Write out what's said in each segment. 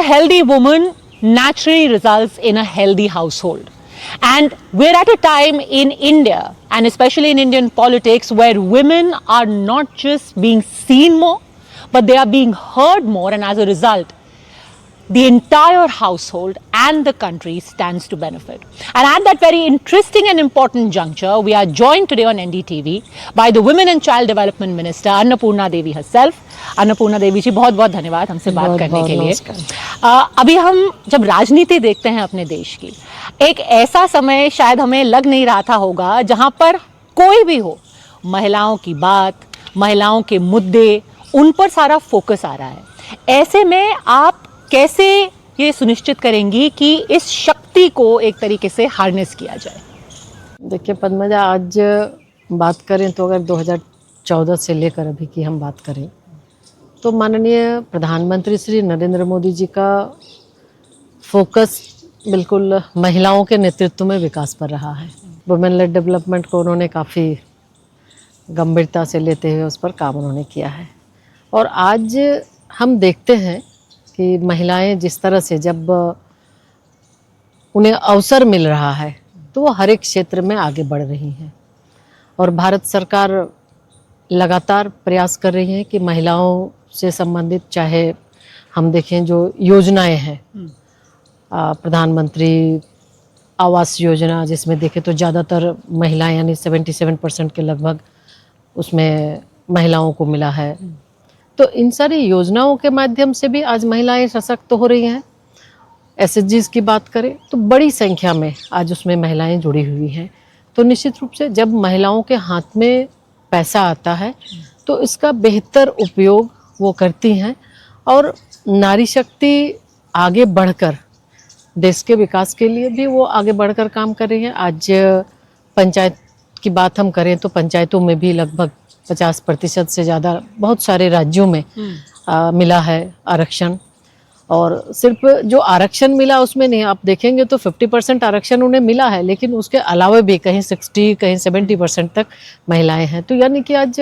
healthy woman naturally results in a healthy household. And we're at a time in India, and especially in Indian politics, where women are not just being seen more, but they are being heard more, and as a result, the entire household and the country stands to benefit. And at that very interesting and important juncture, we are joined today on NDTV by the Women and Child Development Minister Annapurna Devi herself. Annapurna देवी जी, बहुत बहुत धन्यवाद हमसे बात करने के लिए। अभी हम जब राजनीति देखते हैं अपने देश की, एक ऐसा समय शायद हमें लग नहीं रहा था होगा जहां पर कोई भी हो, महिलाओं की बात, महिलाओं के मुद्दे, उन पर सारा फोकस आ रहा है। ऐसे में आप कैसे ये सुनिश्चित करेंगी कि इस शक्ति को एक तरीके से हार्नेस किया जाए? देखिए पद्मजा, आज बात करें तो अगर 2014 से लेकर अभी की हम बात करें तो माननीय प्रधानमंत्री श्री नरेंद्र मोदी जी का फोकस बिल्कुल महिलाओं के नेतृत्व में विकास पर रहा है। वुमेन लेड डेवलपमेंट को उन्होंने काफ़ी गंभीरता से लेते हुए उस पर काम उन्होंने किया है। और आज हम देखते हैं कि महिलाएं जिस तरह से जब उन्हें अवसर मिल रहा है तो वो हर एक क्षेत्र में आगे बढ़ रही हैं। और भारत सरकार लगातार प्रयास कर रही है कि महिलाओं से संबंधित, चाहे हम देखें जो योजनाएं हैं, प्रधानमंत्री आवास योजना जिसमें देखें तो ज़्यादातर महिलाएं यानी 77% के लगभग उसमें महिलाओं को मिला है। तो इन सारी योजनाओं के माध्यम से भी आज महिलाएं सशक्त हो रही हैं। SHGs की बात करें तो बड़ी संख्या में आज उसमें महिलाएं जुड़ी हुई हैं। तो निश्चित रूप से जब महिलाओं के हाथ में पैसा आता है तो इसका बेहतर उपयोग वो करती हैं और नारी शक्ति आगे बढ़कर देश के विकास के लिए भी वो आगे बढ़कर काम कर रही है। आज पंचायत की बात हम करें तो पंचायतों में भी लगभग 50% से ज़्यादा बहुत सारे राज्यों में मिला है आरक्षण। और सिर्फ जो आरक्षण मिला उसमें नहीं, आप देखेंगे तो 50% आरक्षण उन्हें मिला है, लेकिन उसके अलावा भी कहीं 60 कहीं 70% तक महिलाएं हैं। तो यानी कि आज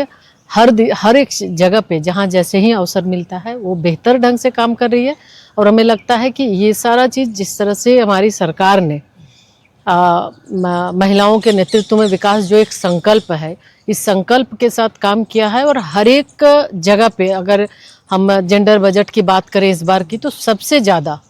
हर एक जगह पे जहाँ जैसे ही अवसर मिलता है वो बेहतर ढंग से काम कर रही है। और हमें लगता है कि ये सारा चीज़ जिस तरह से हमारी सरकार ने महिलाओं के नेतृत्व में विकास जो एक संकल्प है, इस संकल्प के साथ काम किया है। और हर एक जगह पे अगर हम जेंडर बजट की बात करें इस बार की, तो सबसे ज़्यादा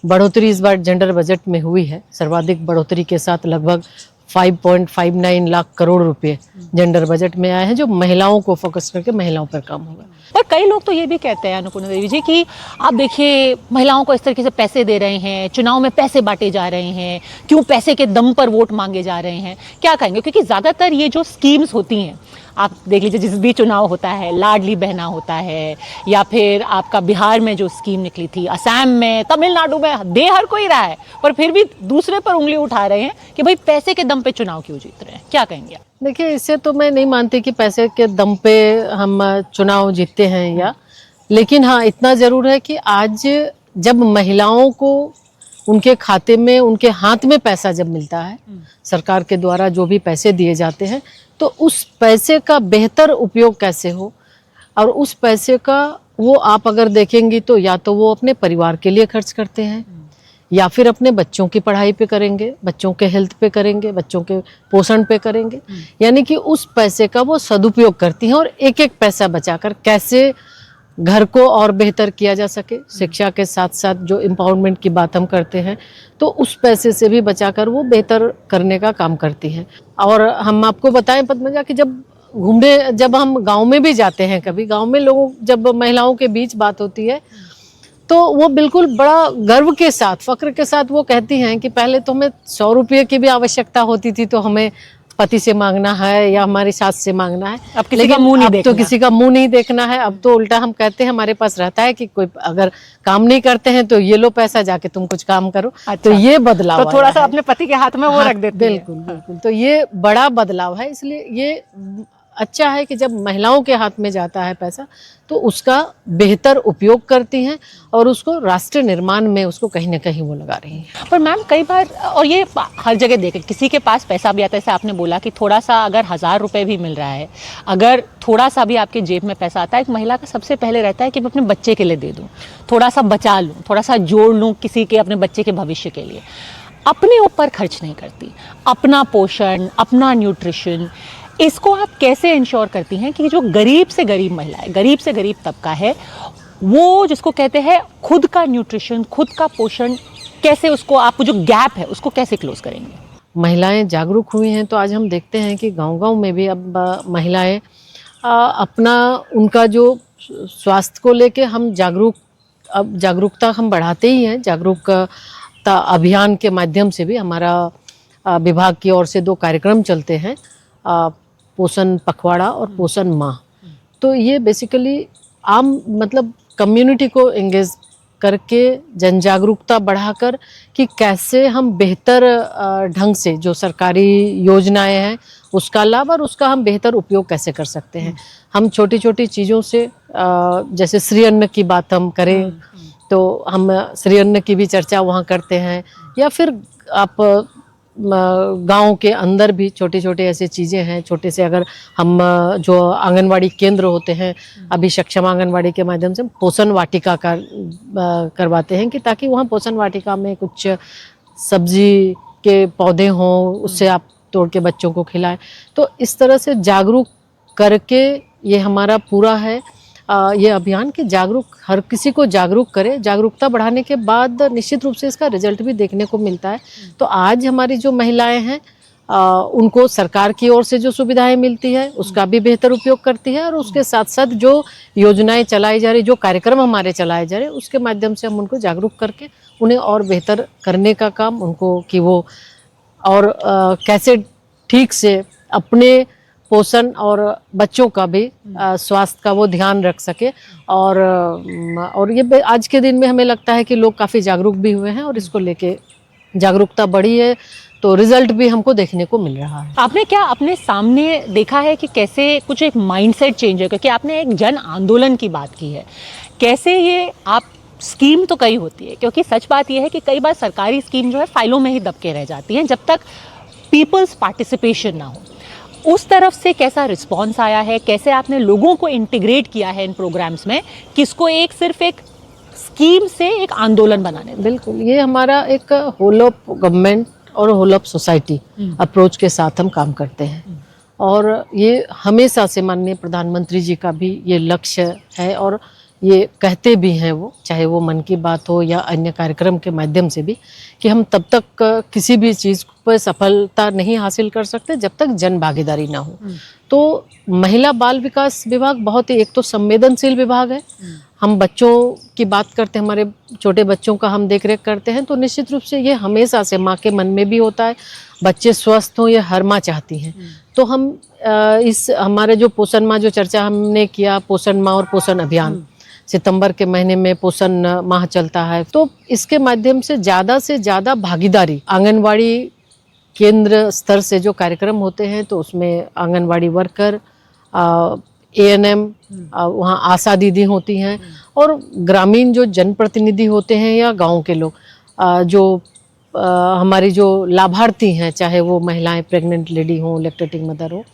बढ़ोतरी इस बार जेंडर बजट में हुई है। सर्वाधिक बढ़ोतरी के साथ लगभग 5.59 लाख करोड़ रुपए जेंडर बजट में आए हैं, जो महिलाओं को फोकस करके महिलाओं पर काम होगा। पर कई लोग तो ये भी कहते हैं अन्नपूर्णा देवी जी कि आप देखिए महिलाओं को इस तरीके से पैसे दे रहे हैं, चुनाव में पैसे बांटे जा रहे हैं, क्यों पैसे के दम पर वोट मांगे जा रहे हैं, क्या कहेंगे? क्योंकि ज़्यादातर ये जो स्कीम्स होती हैं, आप देख लीजिए जिस भी चुनाव होता है, लाडली बहना होता है, या फिर आपका बिहार में जो स्कीम निकली थी, असम में, तमिलनाडु में, दे हर कोई रहा है, पर फिर भी दूसरे पर उंगली उठा रहे हैं कि भाई पैसे के दम पे चुनाव क्यों जीत रहे हैं। क्या कहेंगे आप? देखिए, इससे तो मैं नहीं मानती कि पैसे के दम पे हम चुनाव जीतते हैं या, लेकिन हाँ इतना ज़रूर है कि आज जब महिलाओं को उनके खाते में, उनके हाथ में पैसा जब मिलता है, सरकार के द्वारा जो भी पैसे दिए जाते हैं, तो उस पैसे का बेहतर उपयोग कैसे हो, और उस पैसे का वो आप अगर देखेंगी तो या तो वो अपने परिवार के लिए खर्च करते हैं या फिर अपने बच्चों की पढ़ाई पे करेंगे, बच्चों के हेल्थ पे करेंगे, बच्चों के पोषण पे करेंगे। यानी कि उस पैसे का वो सदुपयोग करती हैं और एक एक पैसा बचाकर कैसे घर को और बेहतर किया जा सके। शिक्षा के साथ साथ जो एम्पावरमेंट की बात हम करते हैं तो उस पैसे से भी बचाकर वो बेहतर करने का काम करती हैं। और हम आपको बताएं पद्मजा कि जब हम गांव में भी जाते हैं, कभी गांव में लोगों जब महिलाओं के बीच बात होती है तो वो बिल्कुल बड़ा गर्व के साथ, फक्र के साथ वो कहती हैं कि पहले तो हमें 100 रुपये की भी आवश्यकता होती थी तो हमें पति से मांगना है या हमारी सास से मांगना है, अब किसी का मुंह नहीं देखना। तो किसी का मुंह नहीं देखना है। अब तो उल्टा हम कहते हैं, हमारे पास रहता है कि कोई अगर काम नहीं करते हैं तो ये लो पैसा, जाके तुम कुछ काम करो। अच्छा, तो ये बदलाव तो थोड़ा सा अपने पति के हाथ में वो रख देते हैं। बिल्कुल बिल्कुल। तो ये बड़ा बदलाव है, इसलिए ये अच्छा है कि जब महिलाओं के हाथ में जाता है पैसा तो उसका बेहतर उपयोग करती हैं और उसको राष्ट्र निर्माण में उसको कहीं ना कहीं वो लगा रही हैं। पर मैम कई बार, और ये हर जगह देखें, किसी के पास पैसा भी आता है, जैसे आपने बोला कि थोड़ा सा अगर 1000 रुपये भी मिल रहा है, अगर थोड़ा सा भी आपके जेब में पैसा आता है, एक महिला का सबसे पहले रहता है कि मैं अपने बच्चे के लिए दे दूँ, थोड़ा सा बचा लूँ, थोड़ा सा जोड़ लूँ किसी के अपने बच्चे के भविष्य के लिए। अपने ऊपर खर्च नहीं करती, अपना पोषण, अपना न्यूट्रिशन, इसको आप कैसे इंश्योर करती हैं कि जो गरीब से गरीब महिला है, गरीब से गरीब तबका है, वो जिसको कहते हैं खुद का न्यूट्रिशन, खुद का पोषण, कैसे उसको, आप जो गैप है उसको कैसे क्लोज करेंगे? महिलाएं जागरूक हुई हैं तो आज हम देखते हैं कि गांव-गांव में भी अब महिलाएं अपना उनका जो स्वास्थ्य को लेके हम अब जागरूकता हम बढ़ाते ही हैं। जागरूकता अभियान के माध्यम से भी हमारा विभाग की ओर से 2 कार्यक्रम चलते हैं, पोषण पखवाड़ा और पोषण माह। तो ये बेसिकली आम मतलब कम्युनिटी को एंगेज करके जन जागरूकता बढ़ाकर कि कैसे हम बेहतर ढंग से जो सरकारी योजनाएं हैं उसका लाभ और उसका हम बेहतर उपयोग कैसे कर सकते हैं। हम छोटी छोटी चीज़ों से जैसे श्री अन्न की बात हम करें तो हम श्री अन्न की भी चर्चा वहाँ करते हैं, या फिर आप गांव के अंदर भी छोटे छोटे ऐसे चीज़ें हैं, छोटे से अगर हम जो आंगनवाड़ी केंद्र होते हैं, अभी सक्षम आंगनवाड़ी के माध्यम से पोषण वाटिका का करवाते हैं कि ताकि वहाँ पोषण वाटिका में कुछ सब्जी के पौधे हों, उससे आप तोड़ के बच्चों को खिलाएं। तो इस तरह से जागरूक करके ये हमारा पूरा है ये अभियान कि हर किसी को जागरूक करे। जागरूकता बढ़ाने के बाद निश्चित रूप से इसका रिजल्ट भी देखने को मिलता है। तो आज हमारी जो महिलाएं हैं उनको सरकार की ओर से जो सुविधाएं मिलती है उसका भी बेहतर उपयोग करती है, और उसके साथ साथ जो योजनाएं चलाई जा रही, जो कार्यक्रम हमारे चलाए जा रहे, उसके माध्यम से हम उनको जागरूक करके उन्हें और बेहतर करने का काम उनको कि वो और कैसे ठीक से अपने पोषण और बच्चों का भी स्वास्थ्य का वो ध्यान रख सके। और ये आज के दिन में हमें लगता है कि लोग काफ़ी जागरूक भी हुए हैं और इसको लेके जागरूकता बढ़ी है, तो रिजल्ट भी हमको देखने को मिल रहा है। आपने क्या अपने सामने देखा है कि कैसे कुछ एक माइंडसेट चेंज है, क्योंकि आपने एक जन आंदोलन की बात की है, कैसे ये आप स्कीम तो कई होती है, क्योंकि सच बात यह है कि कई बार सरकारी स्कीम जो है फाइलों में ही दबके रह जाती हैं जब तक पीपल्स पार्टिसिपेशन ना हो। उस तरफ से कैसा रिस्पॉन्स आया है, कैसे आपने लोगों को इंटीग्रेट किया है इन प्रोग्राम्स में, किसको एक सिर्फ एक स्कीम से एक आंदोलन बनाने? बिल्कुल, ये हमारा एक होल ऑफ गवर्नमेंट और होल ऑफ सोसाइटी अप्रोच के साथ हम काम करते हैं, और ये हमेशा से माननीय प्रधानमंत्री जी का भी ये लक्ष्य है, और ये कहते भी हैं वो, चाहे वो मन की बात हो या अन्य कार्यक्रम के माध्यम से भी, कि हम तब तक किसी भी चीज़ पर सफलता नहीं हासिल कर सकते जब तक जन भागीदारी ना हो। तो महिला बाल विकास विभाग बहुत ही एक तो संवेदनशील विभाग है। हम बच्चों की बात करते हैं, हमारे छोटे बच्चों का हम देख रेख करते हैं, तो निश्चित रूप से ये हमेशा से माँ के मन में भी होता है, बच्चे स्वस्थ हों ये हर माँ चाहती हैं। तो हम इस हमारे जो पोषण माह जो चर्चा हमने किया, पोषण माह और पोषण अभियान, सितंबर के महीने में पोषण माह चलता है, तो इसके माध्यम से ज़्यादा भागीदारी आंगनवाड़ी केंद्र स्तर से जो कार्यक्रम होते हैं, तो उसमें आंगनवाड़ी वर्कर, ANM, वहाँ आशा दीदी होती हैं, और ग्रामीण जो जनप्रतिनिधि होते हैं या गांव के लोग, जो हमारी जो लाभार्थी हैं, चाहे वो महिलाएं प्रेग्नेंट लेडी हों, लैक्टेटिंग मदर हो,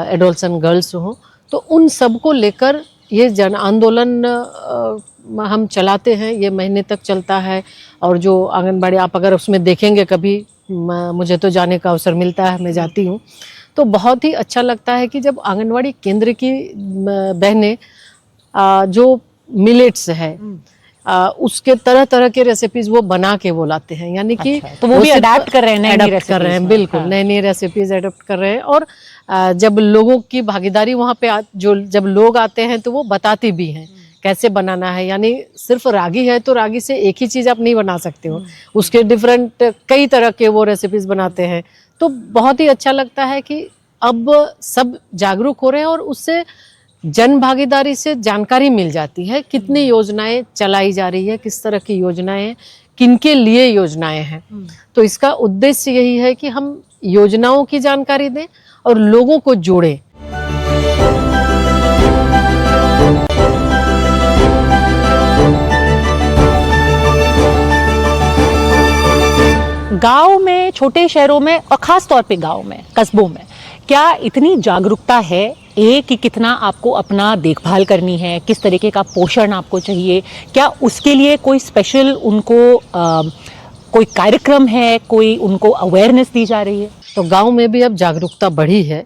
एडोलसेंट गर्ल्स हों, तो उन सबको लेकर ये जन आंदोलन हम चलाते हैं। ये महीने तक चलता है, और जो आंगनबाड़ी आप अगर उसमें देखेंगे कभी, मुझे तो जाने का अवसर मिलता है, मैं जाती हूँ, तो बहुत ही अच्छा लगता है कि जब आंगनवाड़ी केंद्र की बहनें जो मिलेट्स है उसके तरह तरह के रेसिपीज वो बना के वो लाते हैं, यानी कि तो वो भी अडैप्ट कर रहे हैं, अडैप्ट कर रहे हैं, बिल्कुल नई नई रेसिपीज अडैप्ट कर रहे हैं। और जब लोगों की भागीदारी वहाँ पे जब लोग आते हैं तो वो बताती भी हैं कैसे बनाना है। यानी सिर्फ रागी है तो रागी से एक ही चीज़ आप नहीं बना सकते हो, उसके डिफरेंट कई तरह के वो रेसिपीज बनाते हैं। तो बहुत ही अच्छा लगता है कि अब सब जागरूक हो रहे हैं, और उससे जन भागीदारी से जानकारी मिल जाती है कितनी योजनाएं चलाई जा रही है, किस तरह की योजनाएं हैं, किनके लिए योजनाएं हैं। तो इसका उद्देश्य यही है कि हम योजनाओं की जानकारी दें और लोगों को जोड़ें। गांव में, छोटे शहरों में और ख़ास तौर पे गांव में, कस्बों में क्या इतनी जागरूकता है कि कितना आपको अपना देखभाल करनी है, किस तरीके का पोषण आपको चाहिए, क्या उसके लिए कोई स्पेशल उनको कोई कार्यक्रम है, कोई उनको अवेयरनेस दी जा रही है? तो गांव में भी अब जागरूकता बढ़ी है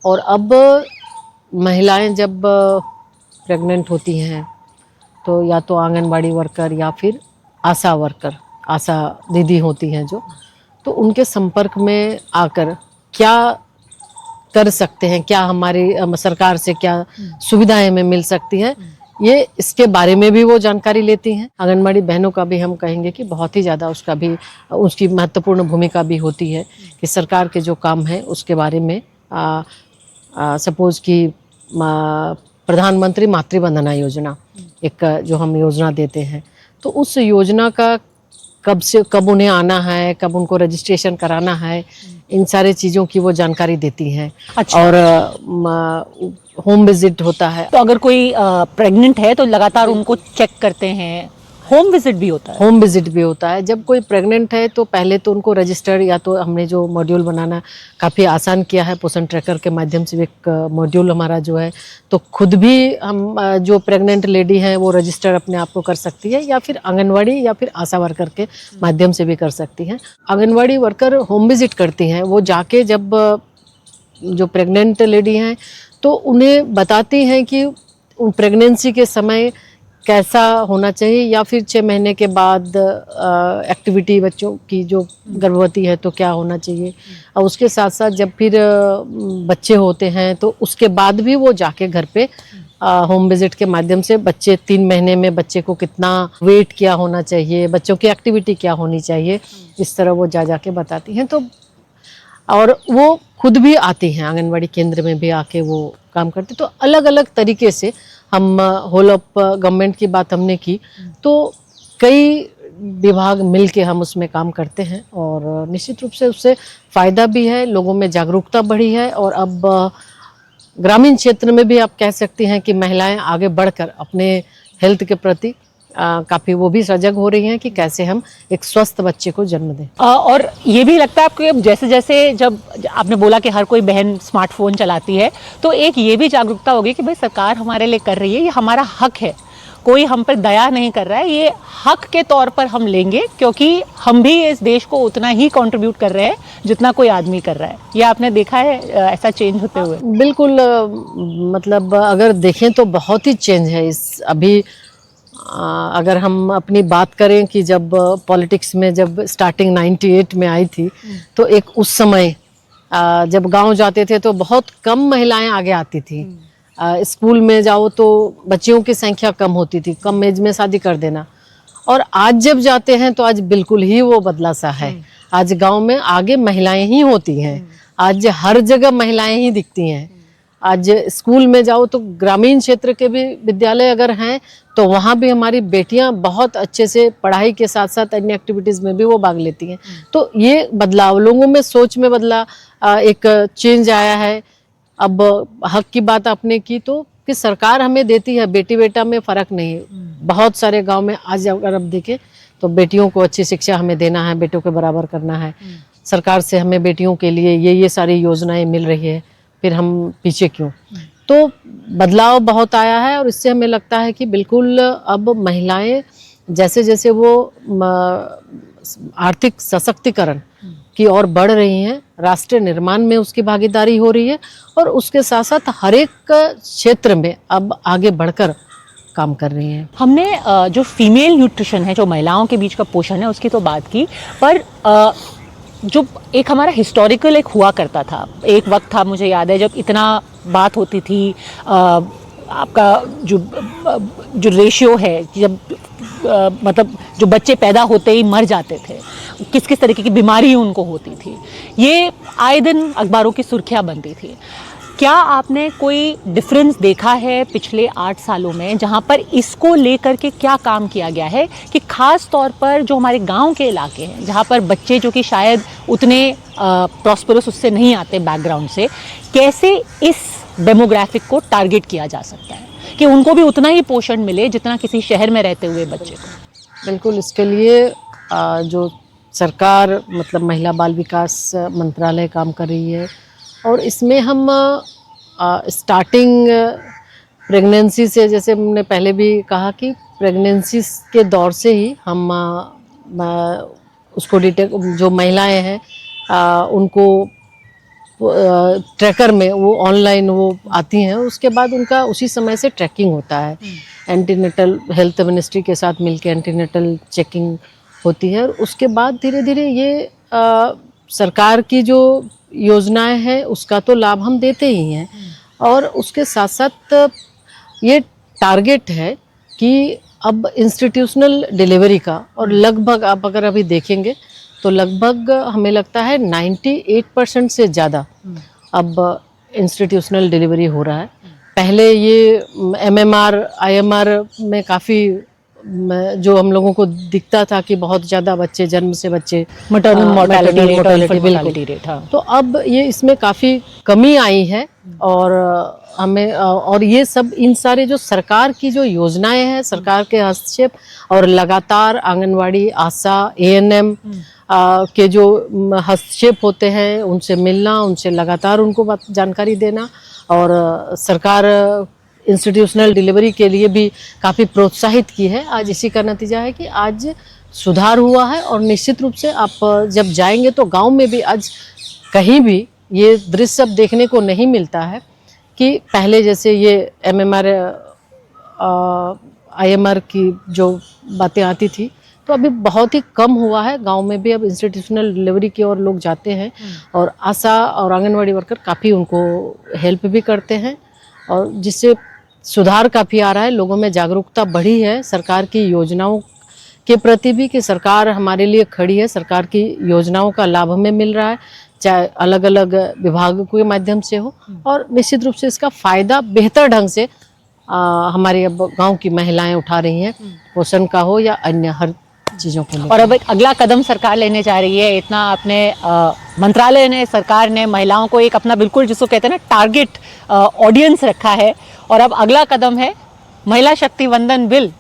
और अब महिलाएं जब प्रेग्नेंट होती हैं तो या तो आंगनबाड़ी वर्कर या फिर आशा वर्कर, आशा दीदी होती हैं जो, तो उनके संपर्क में आकर क्या कर सकते हैं, क्या हमारी सरकार से क्या सुविधाएं हमें मिल सकती हैं, ये इसके बारे में भी वो जानकारी लेती हैं। आंगनबाड़ी बहनों का भी हम कहेंगे कि बहुत ही ज़्यादा उसकी महत्वपूर्ण भूमिका भी होती है कि सरकार के जो काम है उसके बारे में सपोज कि प्रधानमंत्री मातृवंदना योजना एक जो हम योजना देते हैं, तो उस योजना का कब उन्हें आना है, कब उनको रजिस्ट्रेशन कराना है, इन सारे चीज़ों की वो जानकारी देती हैं। अच्छा। और होम विजिट होता है। तो अगर कोई प्रेग्नेंट है तो लगातार उनको चेक करते हैं, होम विजिट भी होता है? होम विजिट भी होता है। जब कोई प्रेग्नेंट है तो पहले तो उनको रजिस्टर्ड, या तो हमने जो मॉड्यूल बनाना काफ़ी आसान किया है, पोषण ट्रैकर के माध्यम से एक मॉड्यूल हमारा जो है, तो खुद भी हम जो प्रेग्नेंट लेडी हैं वो रजिस्टर अपने आप को कर सकती है, या फिर आंगनवाड़ी या फिर आशा वर्कर के माध्यम से भी कर सकती हैं। आंगनवाड़ी वर्कर होम विजिट करती हैं, वो जाके जब जो प्रेग्नेंट लेडी हैं तो उन्हें बताती हैं कि उन प्रेगनेंसी के समय कैसा होना चाहिए, या फिर 6 महीने के बाद एक्टिविटी बच्चों की जो गर्भवती है तो क्या होना चाहिए। और उसके साथ साथ जब फिर बच्चे होते हैं तो उसके बाद भी वो जाके घर पे होम विजिट के माध्यम से 3 महीने में बच्चे को कितना वेट क्या होना चाहिए, बच्चों की एक्टिविटी क्या होनी चाहिए, इस तरह वो जाके बताती हैं। तो और वो खुद भी आती हैं आंगनवाड़ी केंद्र में भी आके वो काम करते। तो अलग अलग तरीके से हम होल ऑफ गवर्नमेंट की बात हमने की, तो कई विभाग मिल के हम उसमें काम करते हैं और निश्चित रूप से उससे फ़ायदा भी है, लोगों में जागरूकता बढ़ी है। और अब ग्रामीण क्षेत्र में भी आप कह सकती हैं कि महिलाएं आगे बढ़कर अपने हेल्थ के प्रति काफ़ी वो भी सजग हो रही हैं कि कैसे हम एक स्वस्थ बच्चे को जन्म दें। और ये भी लगता है आपको कि जैसे जैसे जब आपने बोला कि हर कोई बहन स्मार्टफोन चलाती है, तो एक ये भी जागरूकता होगी कि भाई सरकार हमारे लिए कर रही है, ये हमारा हक है, कोई हम पर दया नहीं कर रहा है, ये हक के तौर पर हम लेंगे क्योंकि हम भी इस देश को उतना ही कंट्रीब्यूट कर रहे हैं जितना कोई आदमी कर रहा है। ये आपने देखा है ऐसा चेंज होते हुए? बिल्कुल, मतलब अगर देखें तो बहुत ही चेंज है इस अभी। अगर हम अपनी बात करें कि जब पॉलिटिक्स में जब स्टार्टिंग 98 में आई थी, तो एक उस समय जब गांव जाते थे तो बहुत कम महिलाएं आगे आती थी। स्कूल में जाओ तो बच्चियों की संख्या कम होती थी, कम एज में शादी कर देना। और आज जब जाते हैं तो आज बिल्कुल ही वो बदला सा है। आज गांव में आगे महिलाएं ही होती हैं, आज हर जगह महिलाएं ही दिखती हैं। आज स्कूल में जाओ तो ग्रामीण क्षेत्र के भी विद्यालय अगर हैं तो वहाँ भी हमारी बेटियाँ बहुत अच्छे से पढ़ाई के साथ साथ अन्य एक्टिविटीज़ में भी वो भाग लेती हैं। तो ये बदलाव लोगों में, सोच में एक चेंज आया है। अब हक की बात आपने की तो कि सरकार हमें देती है, बेटी बेटा में फ़र्क नहीं है। बहुत सारे गांव में आज अगर अब देखें तो बेटियों को अच्छी शिक्षा हमें देना है, बेटों के बराबर करना है। सरकार से हमें बेटियों के लिए ये सारी योजनाएं मिल रही है, फिर हम पीछे क्यों। तो बदलाव बहुत आया है और इससे हमें लगता है कि बिल्कुल अब महिलाएं जैसे जैसे वो आर्थिक सशक्तिकरण की ओर बढ़ रही हैं, राष्ट्र निर्माण में उसकी भागीदारी हो रही है और उसके साथ साथ हर एक क्षेत्र में अब आगे बढ़कर काम कर रही हैं। हमने जो फीमेल न्यूट्रिशन है, जो महिलाओं के बीच का पोषण है, उसकी तो बात की, पर जो एक हमारा हिस्टोरिकल एक हुआ करता था, एक वक्त था, मुझे याद है जब इतना बात होती थी, आपका जो रेशियो है, जब मतलब जो बच्चे पैदा होते ही मर जाते थे, किस किस तरीके की बीमारी उनको होती थी, ये आए दिन अखबारों की सुर्खियाँ बनती थी। क्या आपने कोई डिफरेंस देखा है पिछले 8 सालों में जहाँ पर इसको लेकर के क्या काम किया गया है कि ख़ास तौर पर जो हमारे गांव के इलाके हैं, जहाँ पर बच्चे जो कि शायद उतने प्रॉस्परस उससे नहीं आते बैकग्राउंड से, कैसे इस डेमोग्राफिक को टारगेट किया जा सकता है कि उनको भी उतना ही पोषण मिले जितना किसी शहर में रहते हुए बच्चे को? बिल्कुल, इसके लिए जो सरकार मतलब महिला बाल विकास मंत्रालय काम कर रही है और इसमें हम स्टार्टिंग प्रेगनेंसी से, जैसे हमने पहले भी कहा कि प्रेगनेंसी के दौर से ही हम उसको डिटेक्ट, जो महिलाएं हैं उनको ट्रैकर में वो ऑनलाइन वो आती हैं, उसके बाद उनका उसी समय से ट्रैकिंग होता है। एंटीनेटल हेल्थ मिनिस्ट्री के साथ मिलकर एंटीनेटल चेकिंग होती है और उसके बाद धीरे धीरे ये सरकार की जो योजनाएं हैं उसका तो लाभ हम देते ही हैं और उसके साथ साथ ये टारगेट है कि अब इंस्टीट्यूशनल डिलीवरी का, और लगभग आप अगर अभी देखेंगे तो लगभग हमें लगता है 98% से ज़्यादा अब इंस्टीट्यूशनल डिलीवरी हो रहा है। पहले ये MMR IMR में काफ़ी जो हम लोगों को दिखता था कि बहुत ज़्यादा बच्चे, जन्म से बच्चे मैटरनल मोर्टेलिटी मोर्टेलिटी रेट, हाँ। तो अब ये इसमें काफ़ी कमी आई है और हमें और ये सब इन सारे जो सरकार की जो योजनाएं हैं, सरकार के हस्तक्षेप और लगातार आंगनवाड़ी, आशा, ANM के जो हस्तक्षेप होते हैं उनसे मिलना, उनसे लगातार उनको जानकारी देना और सरकार इंस्टीट्यूशनल डिलीवरी के लिए भी काफ़ी प्रोत्साहित की है। आज इसी का नतीजा है कि आज सुधार हुआ है और निश्चित रूप से आप जब जाएंगे तो गांव में भी आज कहीं भी ये दृश्य अब देखने को नहीं मिलता है कि पहले जैसे ये MMR IMR की जो बातें आती थी तो अभी बहुत ही कम हुआ है। गांव में भी अब इंस्टीट्यूशनल डिलीवरी की ओर लोग जाते हैं और आशा और आंगनवाड़ी वर्कर काफ़ी उनको हेल्प भी करते हैं और जिससे सुधार काफ़ी आ रहा है। लोगों में जागरूकता बढ़ी है सरकार की योजनाओं के प्रति भी कि सरकार हमारे लिए खड़ी है, सरकार की योजनाओं का लाभ हमें मिल रहा है, चाहे अलग अलग विभागों के माध्यम से हो और निश्चित रूप से इसका फ़ायदा बेहतर ढंग से हमारी अब गांव की महिलाएं उठा रही हैं, पोषण का हो या अन्य हर चीज़ों को। और अब एक अगला कदम सरकार लेने जा रही है। इतना अपने मंत्रालय ने, सरकार ने महिलाओं को एक अपना बिल्कुल जिसको कहते हैं ना टारगेट ऑडियंस रखा है और अब अगला कदम है महिला शक्ति वंदन बिल।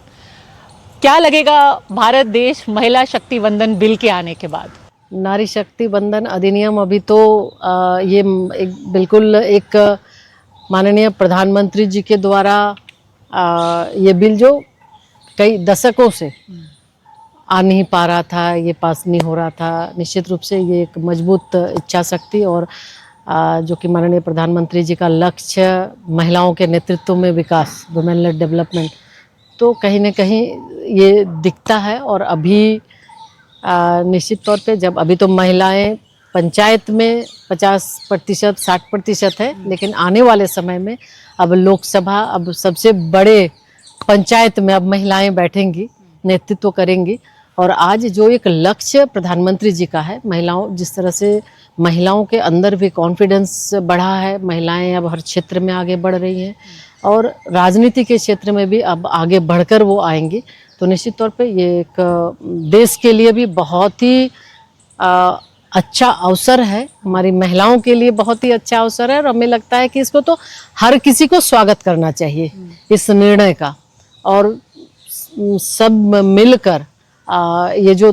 क्या लगेगा भारत देश महिला शक्ति वंदन बिल के आने के बाद? नारी शक्ति वंदन अधिनियम अभी तो ये बिल्कुल एक माननीय प्रधानमंत्री जी के द्वारा ये बिल जो कई दशकों से आ नहीं पा रहा था, ये पास नहीं हो रहा था। निश्चित रूप से ये एक मजबूत इच्छा शक्ति और जो कि माननीय प्रधानमंत्री जी का लक्ष्य महिलाओं के नेतृत्व में विकास, वुमेन लेड डेवलपमेंट, तो कहीं ना कहीं ये दिखता है। और अभी निश्चित तौर पे जब अभी तो महिलाएं पंचायत में 50% 60% है, लेकिन आने वाले समय में अब लोकसभा, अब सबसे बड़े पंचायत में अब महिलाएं बैठेंगी, नेतृत्व करेंगी। और आज जो एक लक्ष्य प्रधानमंत्री जी का है, महिलाओं, जिस तरह से महिलाओं के अंदर भी कॉन्फिडेंस बढ़ा है, महिलाएं अब हर क्षेत्र में आगे बढ़ रही हैं और राजनीति के क्षेत्र में भी अब आगे बढ़कर वो आएंगी, तो निश्चित तौर पे ये एक देश के लिए भी बहुत ही अच्छा अवसर है, हमारी महिलाओं के लिए बहुत ही अच्छा अवसर है। और हमें लगता है कि इसको तो हर किसी को स्वागत करना चाहिए इस निर्णय का, और सब मिलकर ये जो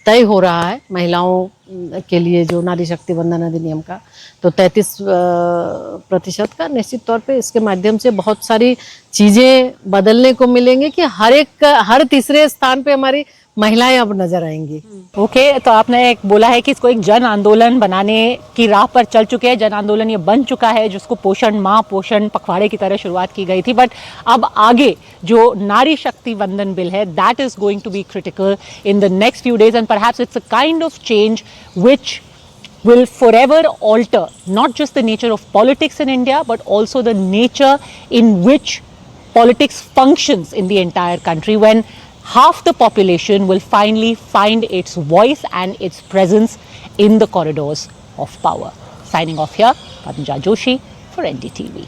तय हो रहा है महिलाओं के लिए जो नारी शक्ति वंदन अधिनियम का, तो 33% का, निश्चित तौर पे इसके माध्यम से बहुत सारी चीज़ें बदलने को मिलेंगी कि हर तीसरे स्थान पे हमारी महिलाएं अब नजर आएंगी। ओके, तो आपने एक बोला है कि इसको एक जन आंदोलन बनाने की राह पर चल चुके हैं, जन आंदोलन ये बन चुका है, जिसको पोषण माह, पोषण पखवाड़े की तरह शुरुआत की गई थी। बट अब आगे जो नारी शक्ति वंदन बिल है, that is going to be critical in the next few days, and perhaps it's a kind of change which will forever alter not just the nature of politics in India, but also the nature in which politics functions in the entire country, when half the population will finally find its voice and its presence in the corridors of power. Signing off here, Padmaja Joshi for NDTV.